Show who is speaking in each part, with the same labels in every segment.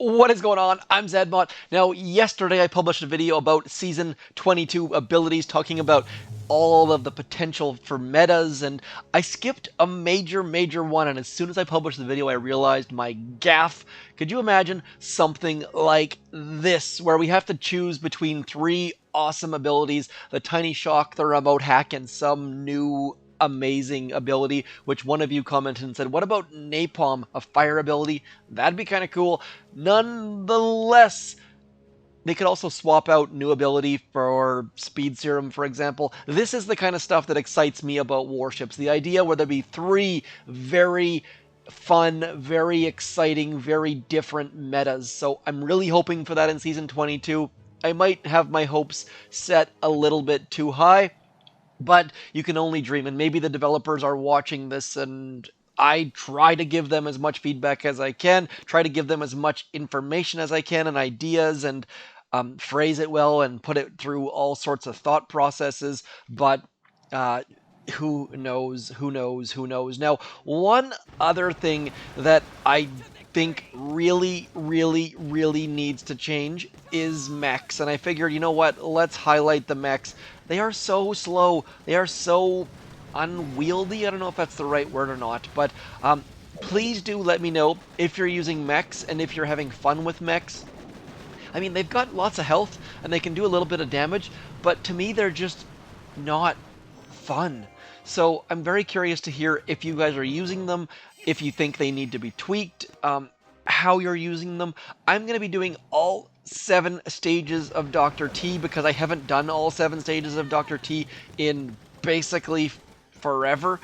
Speaker 1: What is going on? I'm Zedbot. Now, yesterday I published a video about Season 22 abilities, talking about all of the potential for metas, and I skipped a major one, and as soon as I published the video, I realized my gaffe. Could you imagine something like this, where we have to choose between three awesome abilities, the Tiny Shock, the Remote Hack, and some new amazing ability, which one of you commented and said, what about Napalm, a fire ability? That'd be kind of cool. Nonetheless, they could also swap out new ability for Speed Serum, for example. This is the kind of stuff that excites me about Warships. The idea where there'd be three very fun, very exciting, very different metas. So I'm really hoping for that in Season 22. I might have my hopes set a little bit too high, but you can only dream, and maybe the developers are watching this, and I try to give them as much feedback as I can, try to give them as much information as I can and ideas, and phrase it well and put it through all sorts of thought processes, but uh, who knows, who knows, who knows. Now, one other thing that I think really needs to change is mechs. And I figured, you know what, let's highlight the mechs. They are so slow. They are so unwieldy. I don't know if that's the right word or not, but please do let me know if you're using mechs and if you're having fun with mechs. I mean, they've got lots of health and they can do a little bit of damage, but to me, they're just not fun. So I'm very curious to hear if you guys are using them, if you think they need to be tweaked, how you're using them. I'm going to be doing all 7 stages of Dr. T because I haven't done all 7 stages of Dr. T in basically forever.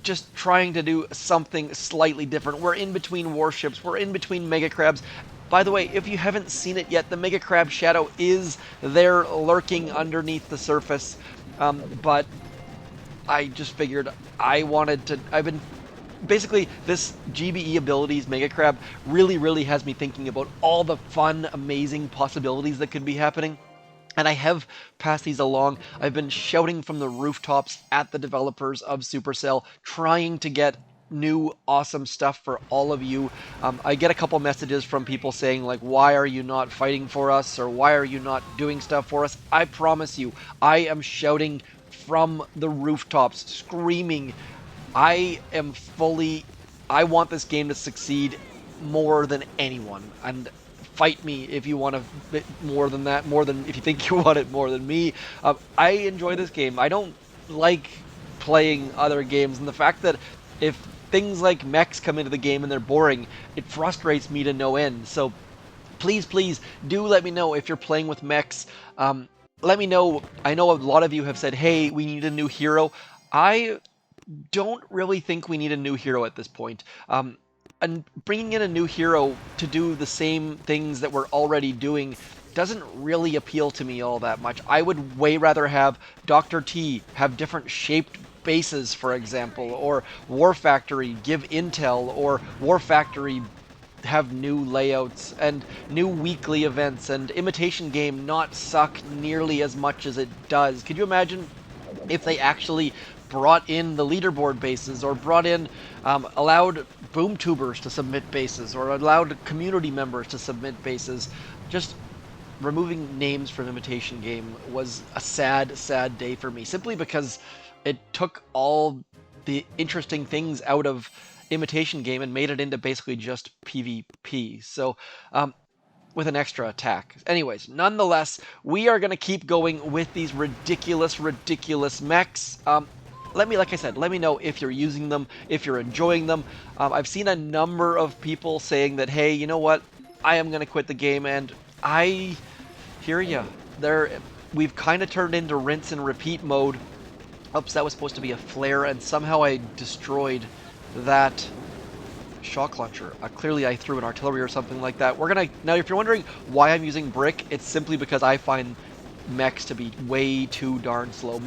Speaker 1: Just trying to do something slightly different. We're in between warships, we're in between mega crabs. By the way, if you haven't seen it yet, the mega crab shadow is there lurking underneath the surface, but I just figured I've been basically, this GBE abilities Mega Crab really has me thinking about all the fun, amazing possibilities that could be happening. And I have passed these along. I've been shouting from the rooftops at the developers of Supercell, trying to get new awesome stuff for all of you. I get a couple messages from people saying, like, why are you not fighting for us, or why are you not doing stuff for us? I promise you, I am shouting from the rooftops, screaming. I want this game to succeed more than anyone, and fight me if you want to more than that, more than if you think you want it more than me. I enjoy this game. I don't like playing other games, and the fact that if things like mechs come into the game and they're boring, it frustrates me to no end. So please do let me know if you're playing with mechs. Let me know. I know a lot of you have said, hey, we need a new hero. I don't really think we need a new hero at this point. And bringing in a new hero to do the same things that we're already doing doesn't really appeal to me all that much. I would way rather have Dr. T have different shaped bases, for example, or War Factory give intel, or War Factory have new layouts and new weekly events, and Imitation Game not suck nearly as much as it does. Could you imagine if they actually brought in the leaderboard bases, or brought in, allowed boom tubers to submit bases, or allowed community members to submit bases? Just removing names from Imitation Game was a sad day for me, simply because it took all the interesting things out of Imitation Game and made it into basically just PvP. So, with an extra attack. Anyways, nonetheless, we are going to keep going with these ridiculous mechs. Like I said, let me know if you're using them, if you're enjoying them. I've seen a number of people saying that, hey, you know what, I am going to quit the game, and I hear ya. We've kind of turned into rinse and repeat mode. Oops, that was supposed to be a flare, and somehow I destroyed that shock launcher. Clearly I threw an artillery or something like that. Now if you're wondering why I'm using brick, it's simply because I find mechs to be way too darn slow.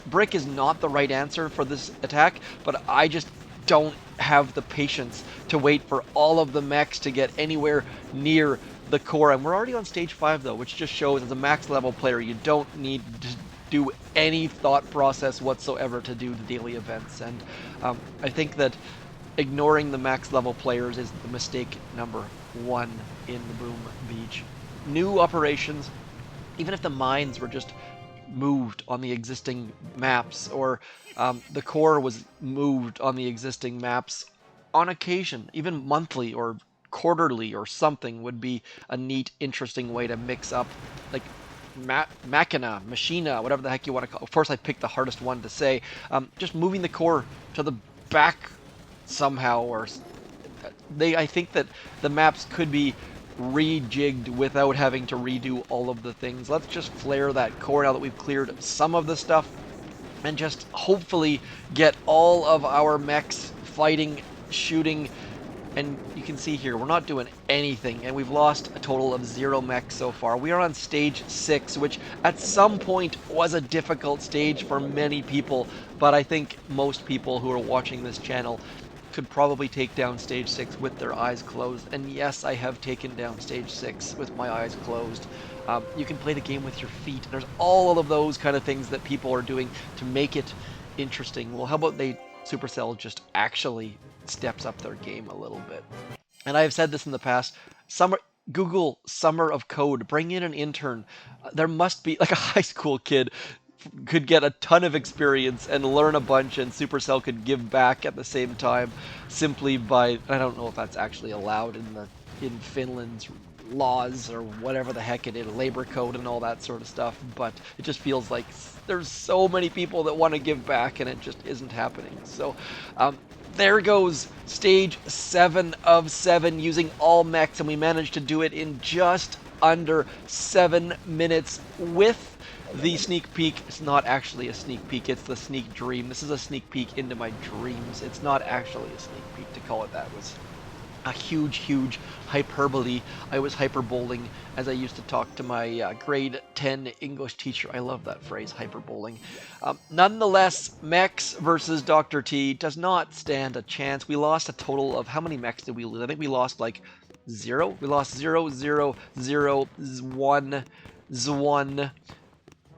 Speaker 1: Brick is not the right answer for this attack, but I just don't have the patience to wait for all of the mechs to get anywhere near the core. And we're already on stage 5 though, which just shows as a max level player you don't need to do any thought process whatsoever to do the daily events. And I think that ignoring the max level players is the mistake number one in the Boom Beach. New operations, even if the mines were just moved on the existing maps, or the core was moved on the existing maps on occasion, even monthly or quarterly or something, would be a neat, interesting way to mix up, like, machina, whatever the heck you want to call it. Of course, I picked the hardest one to say. Just moving the core to the back somehow, or I think that the maps could be rejigged without having to redo all of the things. Let's just flare that core now that we've cleared some of the stuff, and just hopefully get all of our mechs fighting, shooting. And you can see here, we're not doing anything, and we've lost a total of 0 mechs so far. We are on stage 6, which at some point was a difficult stage for many people, but I think most people who are watching this channel could probably take down stage 6 with their eyes closed. And yes, I have taken down stage 6 with my eyes closed. You can play the game with your feet. There's all of those kind of things that people are doing to make it interesting. Well, how about Supercell just actually steps up their game a little bit? And I have said this in the past, Google Summer of Code, bring in an intern. There must be, like, a high school kid could get a ton of experience and learn a bunch, and Supercell could give back at the same time, simply by, I don't know if that's actually allowed in Finland's laws or whatever the heck it is, labor code and all that sort of stuff, but it just feels like there's so many people that want to give back and it just isn't happening. So there goes stage 7 of 7 using all mechs, and we managed to do it in just under 7 minutes with the sneak peek. It's not actually a sneak peek, it's the sneak dream. This is a sneak peek into my dreams. It's not actually a sneak peek. To call it that was a huge hyperbole. I was hyperboling, as I used to talk to my grade 10 English teacher. I love that phrase, hyperboling. Nonetheless, Mechs versus Dr. T does not stand a chance. We lost a total of, how many mechs did we lose? I think we lost like 0. We lost 0, 0, 0, 1, 1.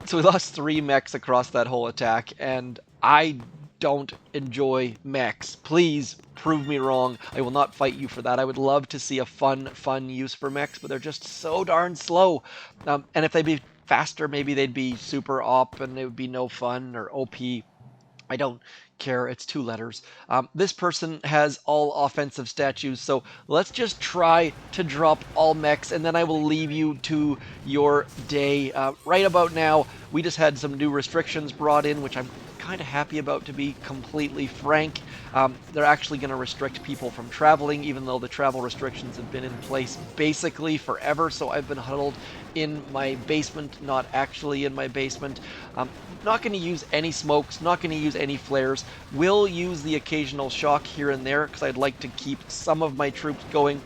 Speaker 1: So we lost 3 mechs across that whole attack, and I don't enjoy mechs. Please prove me wrong. I will not fight you for that. I would love to see a fun use for mechs, but they're just so darn slow. And if they'd be faster, maybe they'd be super op and it would be no fun, or OP. I don't care. It's 2 letters. This person has all offensive statues, so let's just try to drop all mechs, and then I will leave you to your day. Right about now, we just had some new restrictions brought in, which I'm kind of happy about, to be completely frank. They're actually going to restrict people from traveling, even though the travel restrictions have been in place basically forever. So I've been huddled in my basement, not actually in my basement. Not going to use any smokes, not going to use any flares. Will use the occasional shock here and there, because I'd like to keep some of my troops going.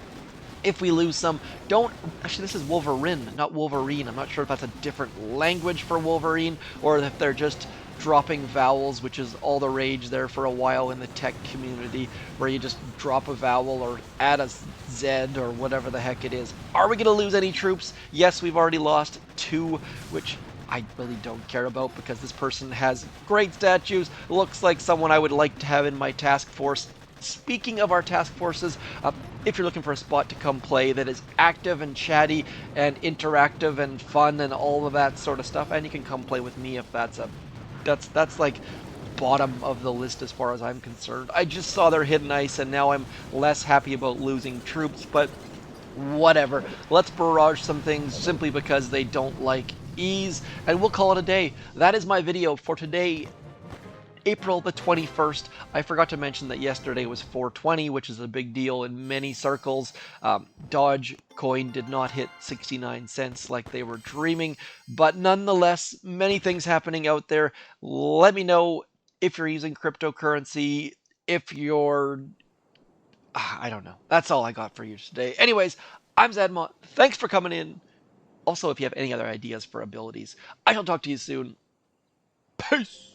Speaker 1: If we lose some, actually, this is Wolverine, not Wolverine. I'm not sure if that's a different language for Wolverine, or if they're just dropping vowels, which is all the rage there for a while in the tech community, where you just drop a vowel or add a Z or whatever the heck it is. Are we going to lose any troops? Yes, we've already lost 2, which I really don't care about, because this person has great statues. Looks like someone I would like to have in my task force. Speaking of our task forces, if you're looking for a spot to come play that is active and chatty and interactive and fun and all of that sort of stuff, and you can come play with me if that's like bottom of the list as far as I'm concerned. I just saw their hidden ice, and now I'm less happy about losing troops, but whatever. Let's barrage some things simply because they don't like ease, and we'll call it a day. That is my video for today, April the 21st. I forgot to mention that yesterday was 420, which is a big deal in many circles. Dogecoin did not hit 69 cents like they were dreaming, but nonetheless, many things happening out there. Let me know if you're using cryptocurrency, if you're... I don't know. That's all I got for you today. Anyways, I'm Zedmont. Thanks for coming in. Also, if you have any other ideas for abilities, I shall talk to you soon. Peace!